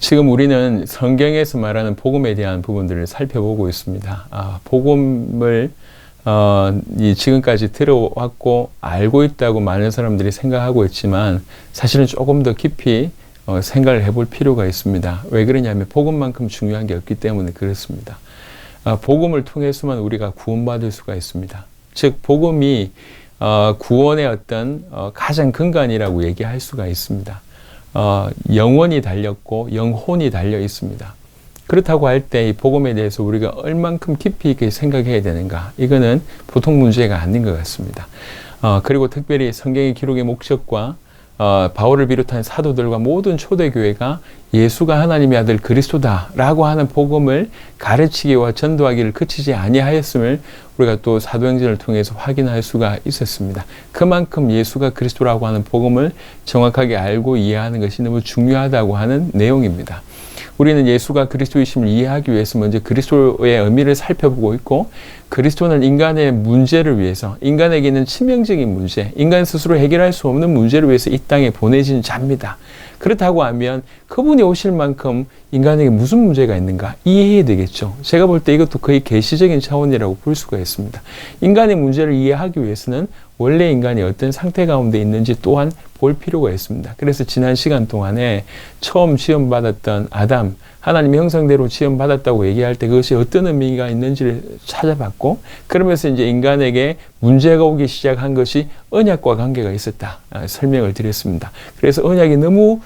지금 우리는 성경에서 말하는 복음에 대한 부분들을 살펴보고 있습니다. 복음을 지금까지 들어왔고 알고 있다고 많은 사람들이 생각하고 있지만 사실은 조금 더 깊이 생각을 해볼 필요가 있습니다. 왜 그러냐면 복음만큼 중요한 게 없기 때문에 그렇습니다. 복음을 통해서만 우리가 구원받을 수가 있습니다. 즉 복음이 구원의 어떤 가장 근간이라고 얘기할 수가 있습니다. 영원이 달렸고 영혼이 달려 있습니다. 그렇다고 할 때 이 복음에 대해서 우리가 얼만큼 깊이 있게 생각해야 되는가, 이거는 보통 문제가 아닌 것 같습니다. 그리고 특별히 성경의 기록의 목적과 바울을 비롯한 사도들과 모든 초대교회가 예수가 하나님의 아들 그리스도다라고 하는 복음을 가르치기와 전도하기를 그치지 아니하였음을 우리가 또 사도행전을 통해서 확인할 수가 있었습니다. 그만큼 예수가 그리스도라고 하는 복음을 정확하게 알고 이해하는 것이 너무 중요하다고 하는 내용입니다. 우리는 예수가 그리스도이심을 이해하기 위해서 먼저 그리스도의 의미를 살펴보고 있고, 그리스도는 인간의 문제를 위해서, 인간에게 있는 치명적인 문제, 인간 스스로 해결할 수 없는 문제를 위해서 이 땅에 보내진 자입니다. 그렇다고 하면 그분이 오실 만큼 인간에게 무슨 문제가 있는가 이해해야 되겠죠. 제가 볼 때 이것도 거의 계시적인 차원이라고 볼 수가 있습니다. 인간의 문제를 이해하기 위해서는 원래 인간이 어떤 상태 가운데 있는지 또한 볼 필요가 있습니다. 그래서 지난 시간 동안에 처음 지음받았던 아담, 하나님의 형상대로 지음받았다고 얘기할 때 그것이 어떤 의미가 있는지를 찾아봤고, 그러면서 이제 인간에게 문제가 오기 시작한 것이 언약과 관계가 있었다 설명을 드렸습니다. 그래서 언약이 너무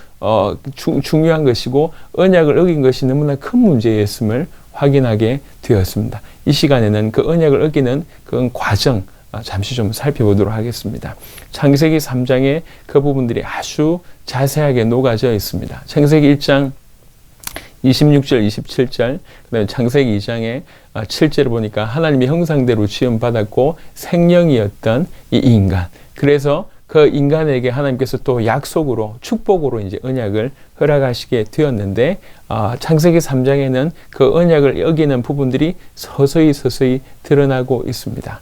중요한 것이고 언약을 어긴 것이 너무나 큰 문제였음을 확인하게 되었습니다. 이 시간에는 그 언약을 어기는 그 과정 잠시 좀 살펴보도록 하겠습니다. 창세기 3장에 그 부분들이 아주 자세하게 녹아져 있습니다. 창세기 1장 26절, 27절, 그 다음에 창세기 2장에 7절을 보니까 하나님의 형상대로 지음받았고 생명이었던 이 인간. 그래서 그 인간에게 하나님께서 또 약속으로, 축복으로 이제 언약을 허락하시게 되었는데, 창세기 3장에는 그 언약을 어기는 부분들이 서서히 드러나고 있습니다.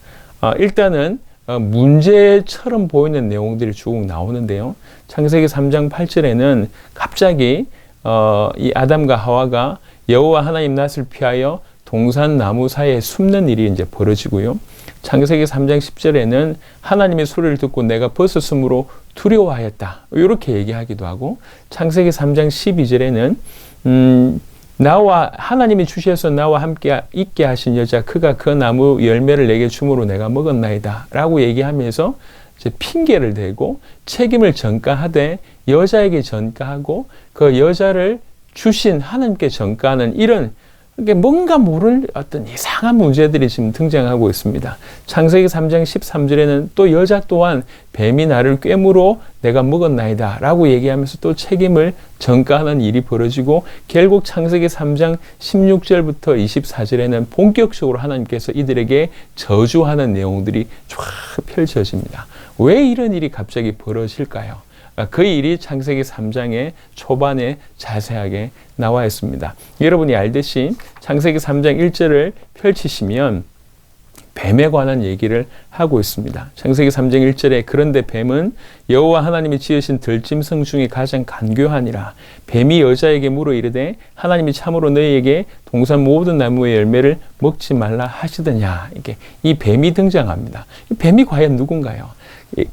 일단은 문제처럼 보이는 내용들이 쭉 나오는데요. 창세기 3장 8절에는 갑자기 이 아담과 하와가 여호와 하나님 낯을 피하여 동산 나무 사이에 숨는 일이 이제 벌어지고요. 창세기 3장 10절에는 하나님의 소리를 듣고 내가 벗었으므로 두려워하였다, 이렇게 얘기하기도 하고, 창세기 3장 12절에는 나와 하나님이 주셔서 나와 함께 있게 하신 여자 그가 그 나무 열매를 내게 주므로 내가 먹었나이다 라고 얘기하면서 이제 핑계를 대고 책임을 전가하되 여자에게 전가하고 그 여자를 주신 하나님께 전가하는 이런, 뭔가 모를 어떤 이상한 문제들이 지금 등장하고 있습니다. 창세기 3장 13절에는 또 여자 또한 뱀이 나를 꿰물어 내가 먹었나이다 라고 얘기하면서 또 책임을 전가하는 일이 벌어지고, 결국 창세기 3장 16절부터 24절에는 본격적으로 하나님께서 이들에게 저주하는 내용들이 쫙 펼쳐집니다. 왜 이런 일이 갑자기 벌어질까요? 그 일이 창세기 3장의 초반에 자세하게 나와 있습니다. 여러분이 알듯이 창세기 3장 1절을 펼치시면 뱀에 관한 얘기를 하고 있습니다. 창세기 3장 1절에 그런데 뱀은 여호와 하나님이 지으신 들짐승 중에 가장 간교하니라. 뱀이 여자에게 물어 이르되 하나님이 참으로 너희에게 동산 모든 나무의 열매를 먹지 말라 하시더냐. 이게 이 뱀이 등장합니다. 이 뱀이 과연 누군가요?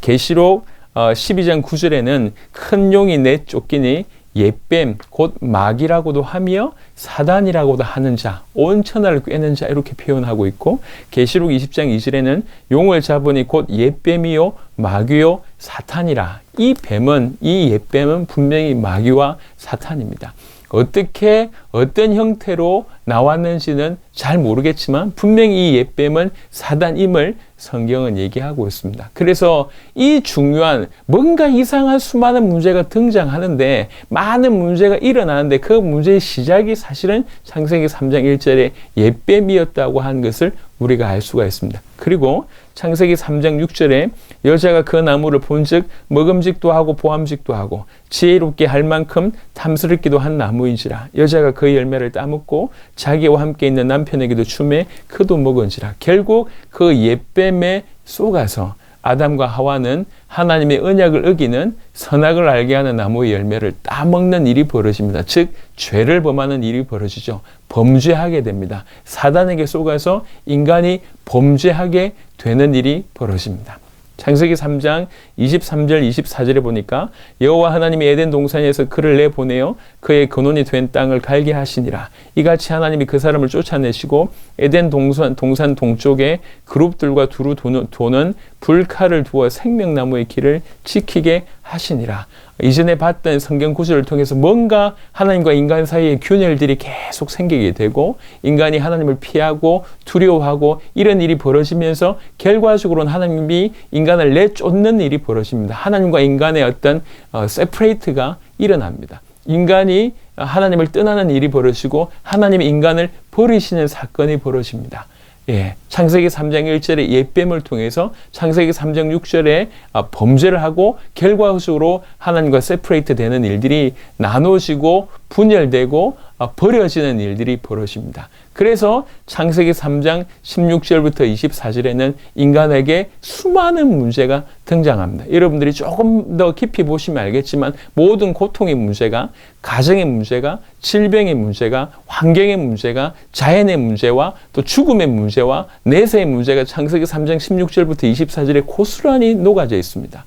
계시록 12장 9절에는 큰 용이 내쫓기니 옛뱀 곧 마귀라고도 하며 사단이라고도 하는 자, 온 천하를 꿰는 자, 이렇게 표현하고 있고, 계시록 20장 2절에는 용을 잡으니 곧 옛뱀이요 마귀요 사탄이라. 이 뱀은, 이 옛뱀은 분명히 마귀와 사탄입니다. 어떻게 어떤 형태로 나왔는지는 잘 모르겠지만 분명히 이 옛뱀은 사단임을 성경은 얘기하고 있습니다. 그래서 이 중요한 뭔가 이상한 수많은 문제가 등장하는데, 많은 문제가 일어나는데 그 문제의 시작이 사실은 창세기 3장 1절에 옛뱀이었다고 하는 것을 우리가 알 수가 있습니다. 그리고 창세기 3장 6절에 여자가 그 나무를 본즉 먹음직도 하고 보암직도 하고 지혜롭게 할 만큼 탐스럽기도 한 나무인지라. 여자가 그 열매를 따먹고 자기와 함께 있는 남편에게도 주매 그도 먹은지라. 결국 그 옛뱀에 속아서 아담과 하와는 하나님의 언약을 어기는 선악을 알게 하는 나무의 열매를 따먹는 일이 벌어집니다. 즉 죄를 범하는 일이 벌어지죠. 범죄하게 됩니다. 사단에게 속아서 인간이 범죄하게 되는 일이 벌어집니다. 창세기 3장 23절 24절에 보니까 여호와 하나님이 에덴 동산에서 그를 내보내어 그의 근원이 된 땅을 갈게 하시니라. 이같이 하나님이 그 사람을 쫓아내시고 에덴 동산 동쪽에 그룹들과 두루 도는 불칼을 두어 생명나무의 길을 지키게 하시니라. 이전에 봤던 성경 구절을 통해서 뭔가 하나님과 인간 사이의 균열들이 계속 생기게 되고 인간이 하나님을 피하고 두려워하고 이런 일이 벌어지면서 결과적으로는 하나님이 인간을 내쫓는 일이 벌어집니다. 하나님과 인간의 어떤 세퍼레이트가 일어납니다. 인간이 하나님을 떠나는 일이 벌어지고 하나님이 인간을 버리시는 사건이 벌어집니다. 예, 창세기 3장 1절에 옛뱀을 통해서 창세기 3장 6절에 범죄를 하고 결과적으로 하나님과 세퍼레이트 되는 일들이 나눠지고 분열되고 버려지는 일들이 벌어집니다. 그래서 창세기 3장 16절부터 24절에는 인간에게 수많은 문제가 등장합니다. 여러분들이 조금 더 깊이 보시면 알겠지만 모든 고통의 문제가 가정의 문제가 질병의 문제가 환경의 문제가 자연의 문제와 또 죽음의 문제와 내세의 문제가 창세기 3장 16절부터 24절에 고스란히 녹아져 있습니다.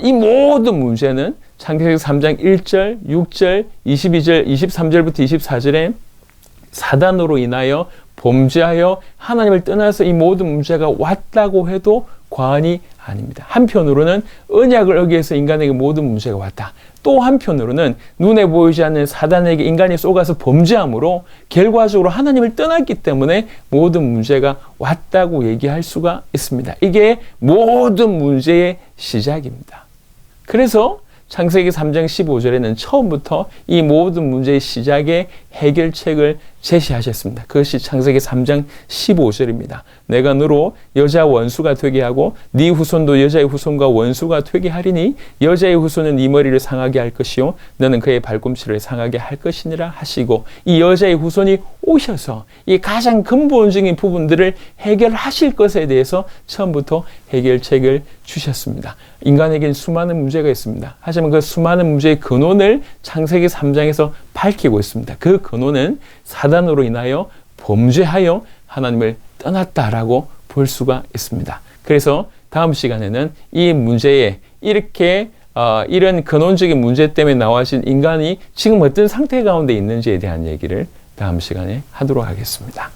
이 모든 문제는 창세기 3장 1절, 6절, 22절, 23절부터 24절에 사단으로 인하여 범죄하여 하나님을 떠나서 이 모든 문제가 왔다고 해도 과언이 아닙니다. 한편으로는 언약을 어기해서 인간에게 모든 문제가 왔다. 또 한편으로는 눈에 보이지 않는 사단에게 인간이 쏘가서 범죄함으로 결과적으로 하나님을 떠났기 때문에 모든 문제가 왔다고 얘기할 수가 있습니다. 이게 모든 문제의 시작입니다. 그래서 창세기 3장 15절에는 처음부터 이 모든 문제의 시작의 해결책을 제시하셨습니다. 그것이 창세기 3장 15절입니다. 내가 너로 여자 원수가 되게 하고 네 후손도 여자의 후손과 원수가 되게 하리니 여자의 후손은 네 머리를 상하게 할 것이요 너는 그의 발꿈치를 상하게 할 것이니라 하시고 이 여자의 후손이 오셔서 이 가장 근본적인 부분들을 해결하실 것에 대해서 처음부터 해결책을 주셨습니다. 인간에겐 수많은 문제가 있습니다. 하지만 그 수많은 문제의 근원을 창세기 3장에서 밝히고 있습니다. 그 근원은 사단으로 인하여 범죄하여 하나님을 떠났다라고 볼 수가 있습니다. 그래서 다음 시간에는 이 문제에 이렇게 이런 근원적인 문제 때문에 나와진 인간이 지금 어떤 상태 가운데 있는지에 대한 얘기를 다음 시간에 하도록 하겠습니다.